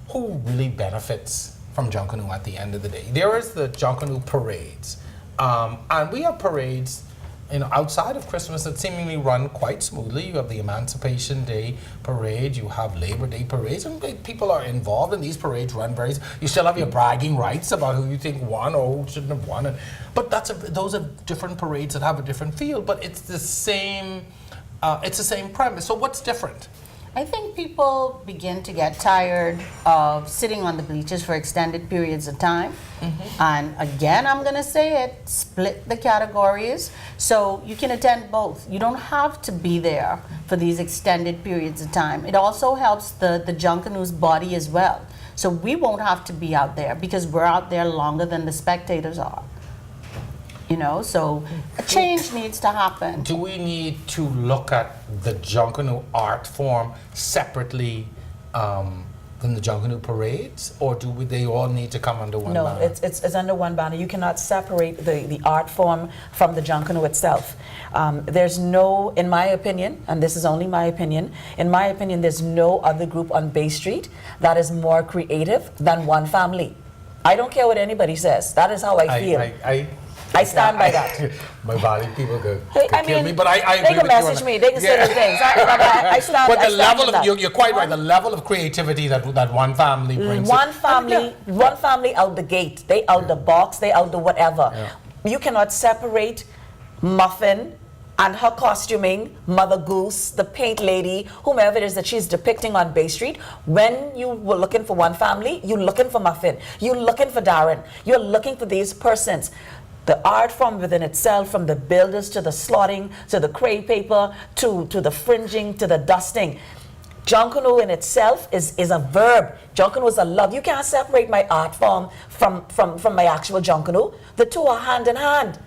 who really benefits from Junkanoo at the end of the day. There is the Junkanoo parades, and we have parades outside of Christmas that seemingly run quite smoothly. You have the Emancipation Day parade, you have Labor Day parades, and people are involved in these parades, you still have your bragging rights about who you think won or who shouldn't have won. But those are different parades that have a different feel, but it's the same premise. So what's different? I think people begin to get tired of sitting on the bleachers for extended periods of time. And again, I'm going to say it, split the categories so you can attend both. You don't have to be there for these extended periods of time. It also helps the Junkanoo's body as well. So we won't have to be out there because we're out there longer than the spectators are. You know, so a change needs to happen. Do we need to look at the Junkanoo art form separately than the Junkanoo parades, or they all need to come under one banner? No, it's under one banner. You cannot separate the art form from the Junkanoo itself. There's no, in my opinion, and this is only my opinion, in my opinion, there's no other group on Bay Street that is more creative than One Family. I don't care what anybody says. That is how I feel. I stand by that. My body, people could I kill mean, me, but I agree they can with you message on me. that. They can say the things. I stand. But I the stand level with of that. you're quite right. The level of creativity that One Family brings. One family out the gate. They out the box. They out the whatever. Yeah. You cannot separate Muffin and her costuming, Mother Goose, the paint lady, whomever it is that she's depicting on Bay Street. When you were looking for One Family, you're looking for Muffin. You're looking for Darren. You're looking for these persons. The art form within itself, from the builders to the slotting, to the crepe paper, to the fringing, to the dusting. Junkanoo in itself is a verb. Junkanoo is a love. You can't separate my art form from my actual Junkanoo. The two are hand in hand.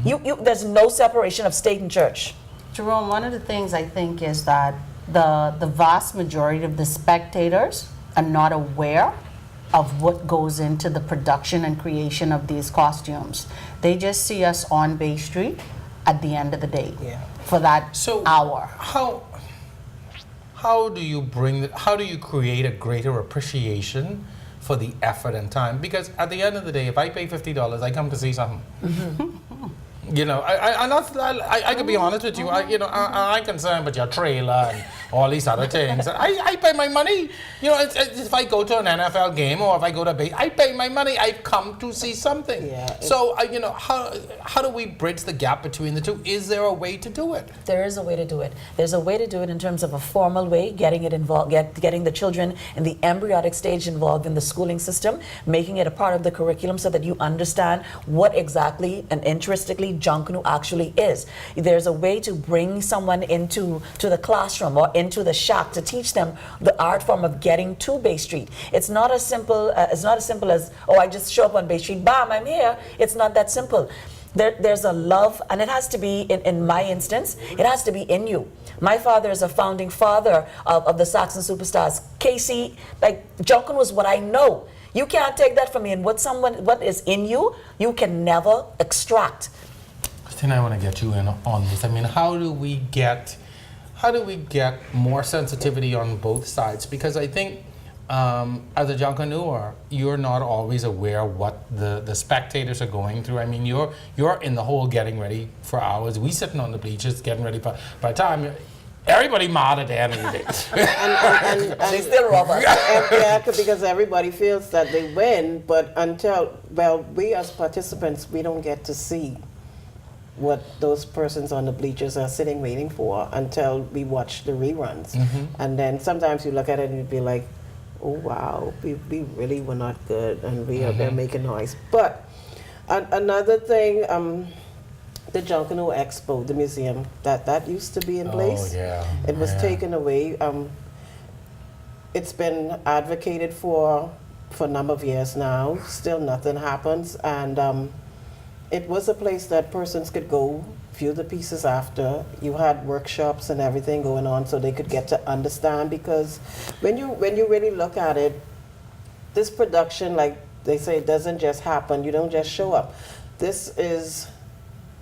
There's no separation of state and church. Jerome, one of the things I think is that the vast majority of the spectators are not aware of what goes into the production and creation of these costumes. They just see us on Bay Street at the end of the day for that hour. How do you how do you create a greater appreciation for the effort and time? Because at the end of the day, if I pay $50, I come to see something. You know, I could be honest with you. I'm concerned with your trailer and all these other things. I pay my money. You know, if I go to an NFL game or if I go to base, I pay my money. I've come to see something. Yeah. So, how do we bridge the gap between the two? Is there a way to do it? There is a way to do it. There's a way to do it in terms of a formal way, getting it involved, getting the children in the embryonic stage involved in the schooling system, making it a part of the curriculum so that you understand what exactly and intrinsically Junkanoo actually is. There's a way to bring someone into the classroom or into the shack to teach them the art form of getting to Bay Street. It's not as simple as I just show up on Bay Street, bam, I'm here. It's not that simple. There's a love, and it has to be, in my instance, it has to be in you. My father is a founding father of the Saxon Superstars. Casey, Junkanoo is what I know. You can't take that from me, and what is in you, you can never extract. I think I want to get you in on this. I mean, how do we get more sensitivity on both sides? Because I think as a Junkanooer, you're not always aware what the spectators are going through. I mean, you're in the hole getting ready for hours. We sitting on the bleachers getting ready for. By the time everybody mad at the end of the day, and they still rob us. Yeah, because everybody feels that they win, but we as participants, we don't get to see what those persons on the bleachers are sitting waiting for until we watch the reruns. And then sometimes you look at it and you'd be like, oh wow, we really were not good, and we are there making noise. But another thing, the Junkanoo Expo, the museum, that used to be in place. Oh, yeah. It was taken away. It's been advocated for a number of years now. Still nothing happens, and it was a place that persons could go view the pieces after. You had workshops and everything going on so they could get to understand, because when you really look at it, this production, like they say, it doesn't just happen. You don't just show up. This is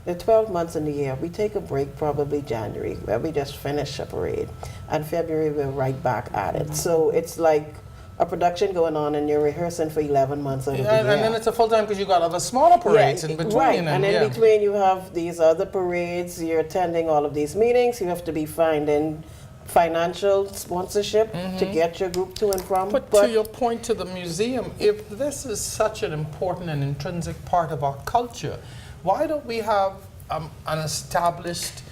the 12 months in the year. We take a break probably January, where we just finish a parade, and February we're right back at it. So it's like a production going on and you're rehearsing for 11 months out of the year. And then it's a full time because you got other smaller parades in between. Right, and in between you have these other parades, you're attending all of these meetings, you have to be finding financial sponsorship to get your group to and from. But to your point to the museum, if this is such an important and intrinsic part of our culture, why don't we have an established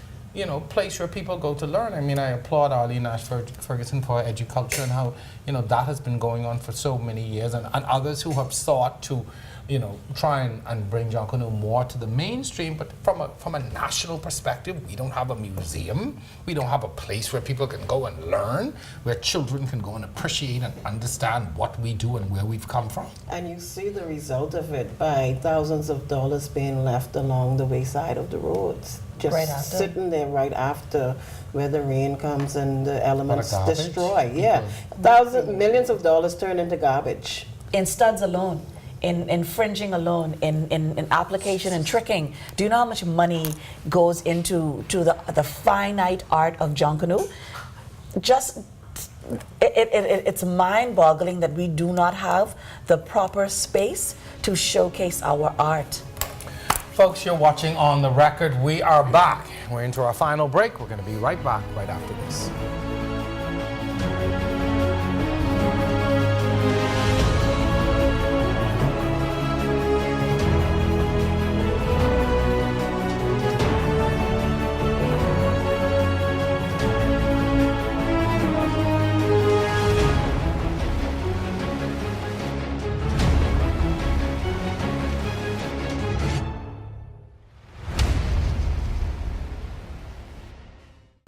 place where people go to learn. I mean, I applaud Arlene Nash Ferguson for educulture and how, that has been going on for so many years, and others who have sought to, try and bring Junkanoo more to the mainstream. But from a national perspective, we don't have a museum. We don't have a place where people can go and learn, where children can go and appreciate and understand what we do and where we've come from. And you see the result of it by thousands of dollars being left along the wayside of the roads. Just Right after. sitting there right after, where the rain comes and the elements garbage? destroy. Yeah, millions of dollars turn into garbage. In studs alone, in fringing alone, in application and tricking. Do you know how much money goes into the finite art of Junkanoo? Just it's mind-boggling that we do not have the proper space to showcase our art. Folks, you're watching On the Record. We are back. We're into our final break. We're going to be right back right after this.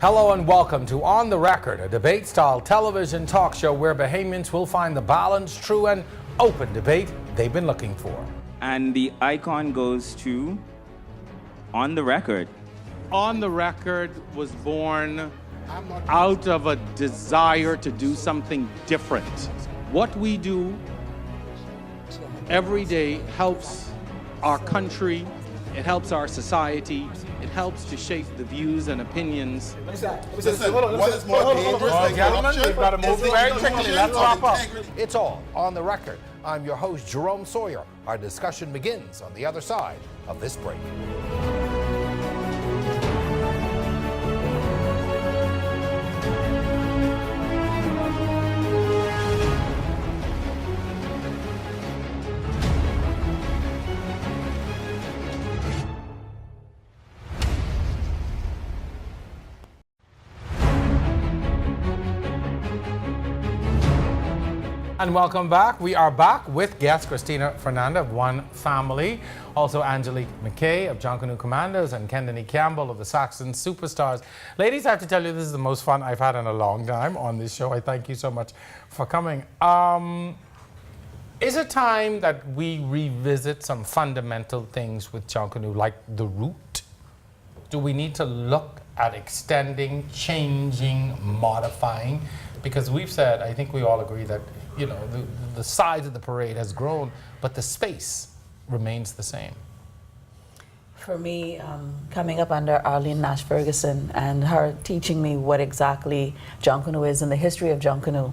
Hello and welcome to On the Record, a debate-style television talk show where Bahamians will find the balanced, true, and open debate they've been looking for. And the icon goes to On the Record. On the Record was born out of a desire to do something different. What we do every day helps our country, it helps our society, it helps to shape the views and opinions. Gentlemen, we've got to move very quickly. Let's wrap up. It's all On the Record. I'm your host, Jerome Sawyer. Our discussion begins on the other side of this break. And welcome back. We are back with guest Christina Fernanda of One Family, also Angelique McKay of Junkanoo Commandos, and Kendany Campbell of the Saxon Superstars. Ladies, I have to tell you, this is the most fun I've had in a long time on this show. I thank you so much for coming. Is it time that we revisit some fundamental things with Junkanoo, like the root? Do we need to look at extending, changing, modifying? Because we've said, I think we all agree that the size of the parade has grown, but the space remains the same. For me, coming up under Arlene Nash Ferguson and her teaching me what exactly Junkanoo is and the history of Junkanoo,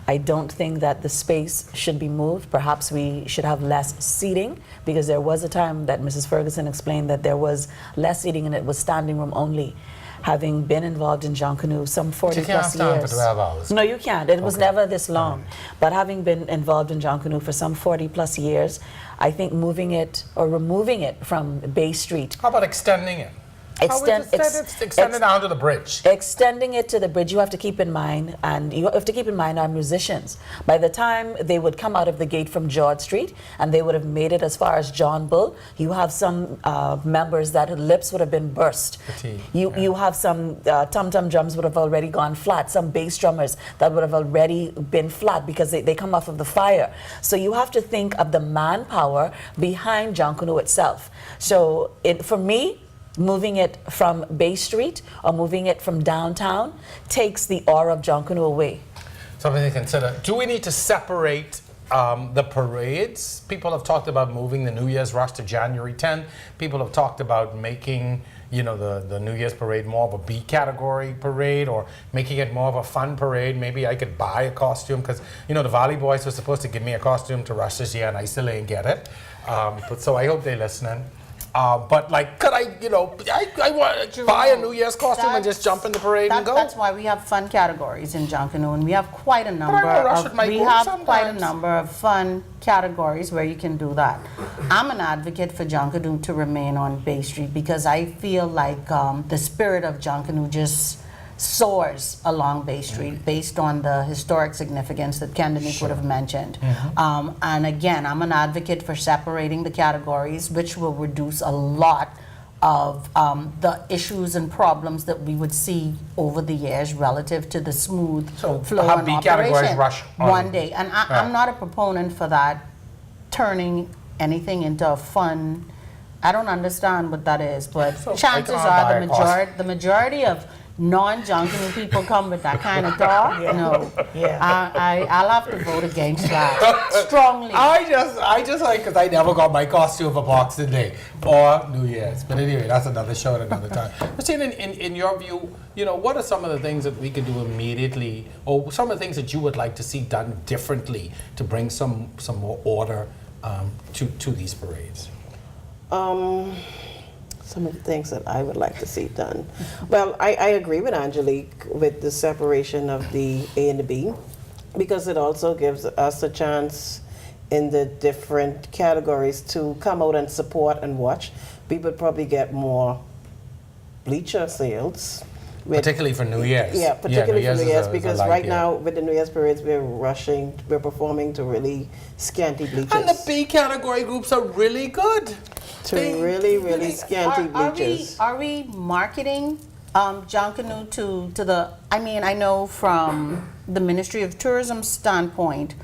I don't think that the space should be moved. Perhaps we should have less seating, because there was a time that Mrs. Ferguson explained that there was less seating and it was standing room only. Having been involved in Junkanoo some 40 you can't plus stand years. for 12 hours. No, you can't. It was never this long. But having been involved in Junkanoo for some 40 plus years, I think moving it or removing it from Bay Street. How about extending it? Extend it down to the bridge. Extending it to the bridge, you have to keep in mind, and you have to keep in mind our musicians. By the time they would come out of the gate from George Street and they would have made it as far as John Bull, you have some members that lips would have been burst. You have some tum-tum drums would have already gone flat, some bass drummers that would have already been flat because they come off of the fire. So you have to think of the manpower behind Junkanoo itself. So for me, moving it from Bay Street or moving it from downtown takes the aura of Junkanoo away. Something to consider. Do we need to separate the parades? People have talked about moving the New Year's rush to January 10th. People have talked about making, the New Year's parade more of a B category parade, or making it more of a fun parade. Maybe I could buy a costume, because, the Valley Boys were supposed to give me a costume to rush this year and I still ain't get it. So I hope they're listening. But like, could I, I want to buy a New Year's costume and just jump in the parade and go? That's why we have fun categories in Junkanoo, and we have quite a number of fun categories where you can do that. I'm an advocate for Junkanoo to remain on Bay Street because I feel like the spirit of Junkanoo just soars along Bay Street based on the historic significance that Kendanique would have mentioned. And again, I'm an advocate for separating the categories, which will reduce a lot of the issues and problems that we would see over the years relative to the smooth flow and operation one day. And I'm not a proponent for that, turning anything into a fun. I don't understand what that is, but chances are the majority of non-Junkanoo people come with that kind of talk. No, I'll have to vote against that strongly. I just like, because I never got my costume for Boxing Day or New Year's. But anyway, that's another show at another time. Christine, in your view, what are some of the things that we could do immediately, or some of the things that you would like to see done differently to bring some more order to these parades? Some of the things that I would like to see done. Well, I agree with Angelique with the separation of the A and the B, because it also gives us a chance in the different categories to come out and support and watch. We would probably get more bleacher sales. Particularly for New Year's. Yeah, particularly for New Year's, because right now with the New Year's parades, we're performing to really scanty bleachers. And the B category groups are really good. Really scanty bleachers. Are we marketing Junkanoo to the, I know from the Ministry of Tourism's standpoint,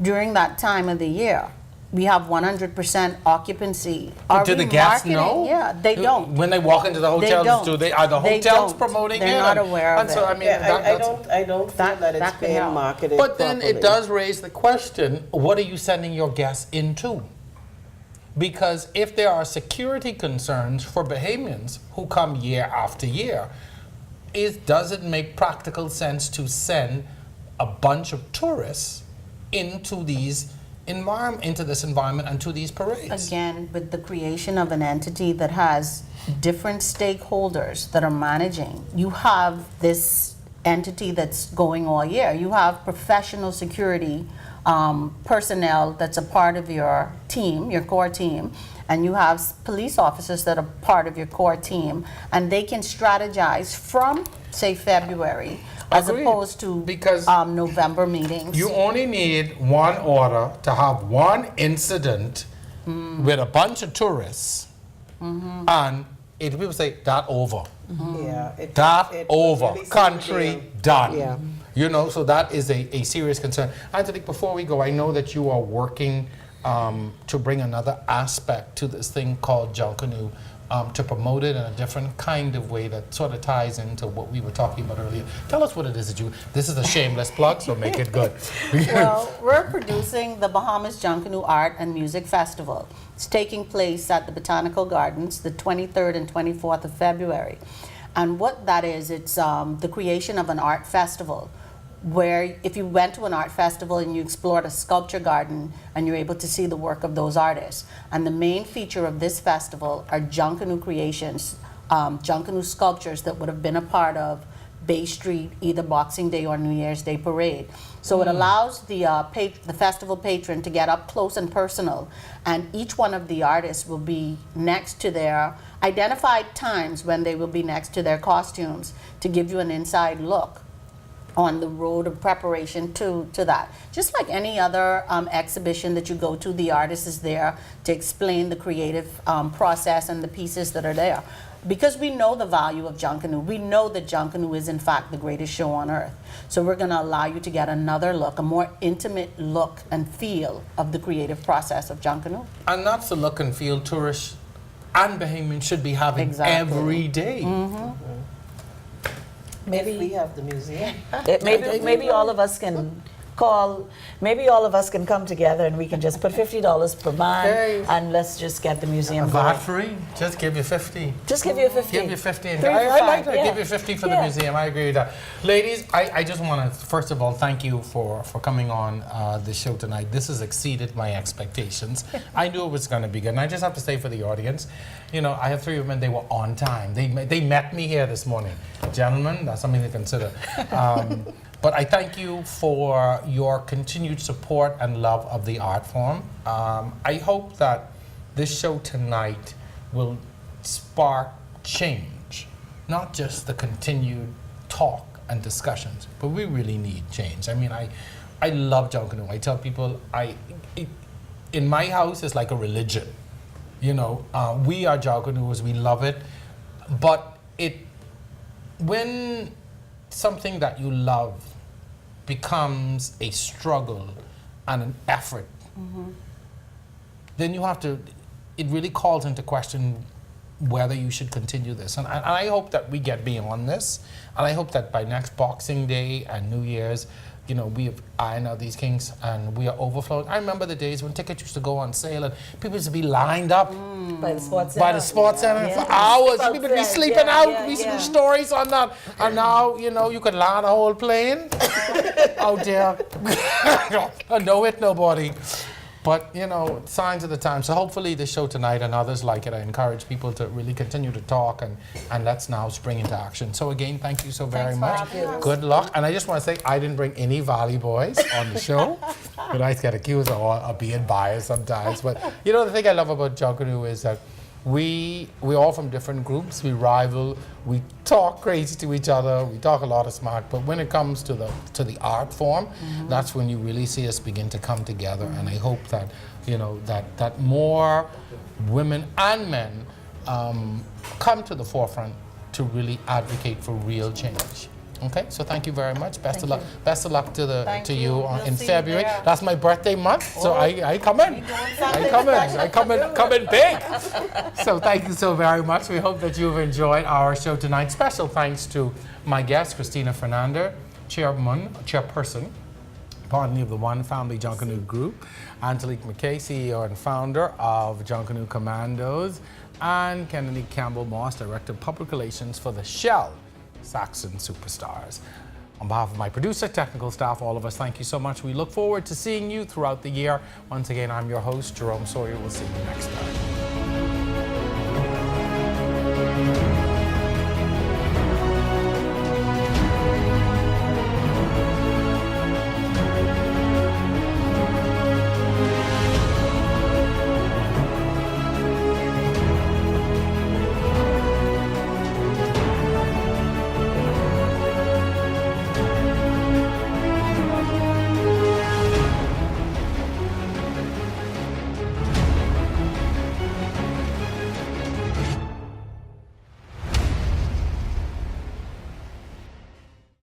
during that time of the year, we have 100% occupancy. Do the guests know? Yeah, they don't. When they walk into the hotels, are the hotels promoting it? They're not aware of it. So, I don't feel that it's being marketed But then properly. it does raise the question, what are you sending your guests into? Because if there are security concerns for Bahamians who come year after year, does it make practical sense to send a bunch of tourists into this environment and to these parades? Again, with the creation of an entity that has different stakeholders that are managing, you have this entity that's going all year. You have professional security personnel that's a part of your team, your core team, and you have police officers that are part of your core team, and they can strategize from, say, February, as opposed to November meetings. You only need one order to have one incident with a bunch of tourists, and people say, that over. Over. Country done. Yeah. So that is a serious concern. Anthony, before we go, I know that you are working to bring another aspect to this thing called Junkanoo, to promote it in a different kind of way that sort of ties into what we were talking about earlier. Tell us what it is that this is a shameless plug, so make it good. Well, we're producing the Bahamas Junkanoo Art and Music Festival. It's taking place at the Botanical Gardens the 23rd and 24th of February. And what that is, it's the creation of an art festival, where if you went to an art festival and you explored a sculpture garden and you're able to see the work of those artists. And the main feature of this festival are Junkanoo creations, Junkanoo sculptures that would have been a part of Bay Street, either Boxing Day or New Year's Day parade. So it allows the festival patron to get up close and personal, and each one of the artists will be next to their identified times when they will be next to their costumes to give you an inside look on the road of preparation to that. Just like any other exhibition that you go to, the artist is there to explain the creative process and the pieces that are there. Because we know the value of Junkanoo. We know that Junkanoo is in fact the greatest show on earth. So we're going to allow you to get another look, a more intimate look and feel of the creative process of Junkanoo. And that's the look and feel tourists and Bahamians should be having every day. Maybe we have the museum. Maybe all of us can call, maybe all of us can come together and we can just put $50 per man Okay. and let's just get the museum VAT going. free, just give you 50. Just give you a 50. Give you 50. And 3 I for like 5, that. yeah. Give you 50 for the Yeah. museum. I agree with that. Ladies, I just want to, first of all, thank you for coming on the show tonight. This has exceeded my expectations. I knew it was going to be good. And I just have to say for the audience, you know, I have 3 women, they were on time. They met me here this morning. Gentlemen, that's something to consider. But I thank you for your continued support and love of the art form. I hope that this show tonight will spark change, not just the continued talk and discussions, but we really need change. I mean, I love Junkanoo. I tell people, in my house, it's like a religion. You know, we are Junkanoos, we love it, but when something that you love becomes a struggle and an effort, then you have to, it really calls into question whether you should continue this. And I hope that we get beyond this. And I hope that by next Boxing Day and New Year's, you know, we have ironed out these kinks and we are overflowed. I remember the days when tickets used to go on sale and people used to be lined up By the sports center. by the sports center Yeah. for hours. Sleep People would be outside. sleeping Yeah, out. yeah, We used to yeah. do stories on that. And now, you know, you could land a whole plane out there. No hit nobody. But, you know, signs of the time. So hopefully this show tonight and others like it, I encourage people to really continue to talk and let's now spring into action. So again, thank you so very much. Good luck. And I just want to say, I didn't bring any Valley boys on the show. But I get accused of being biased sometimes. But, you know, the thing I love about Junkanoo is that we're all from different groups. We rival. We talk crazy to each other. We talk a lot of smack. But when it comes to the art form, that's when you really see us begin to come together. And I hope that, you know, that more women and men come to the forefront to really advocate for real change. Okay, so thank you very much. Best of luck. Best of luck to you in February. That's my birthday month, so I come in. I come in big. So thank you so very much. We hope that you've enjoyed our show tonight. Special thanks to my guest, Christina Fernanda, chairperson, pardon me, of the One Family Junkanoo Group, Angelique McKay, CEO and founder of Junkanoo Commandos, and Kennedy Campbell Moss, Director of Public Relations for the Shell Saxon Superstars. On behalf of my producer, technical staff, all of us, thank you so much. We look forward to seeing you throughout the year. Once again, I'm your host, Jerome Sawyer. We'll see you next time.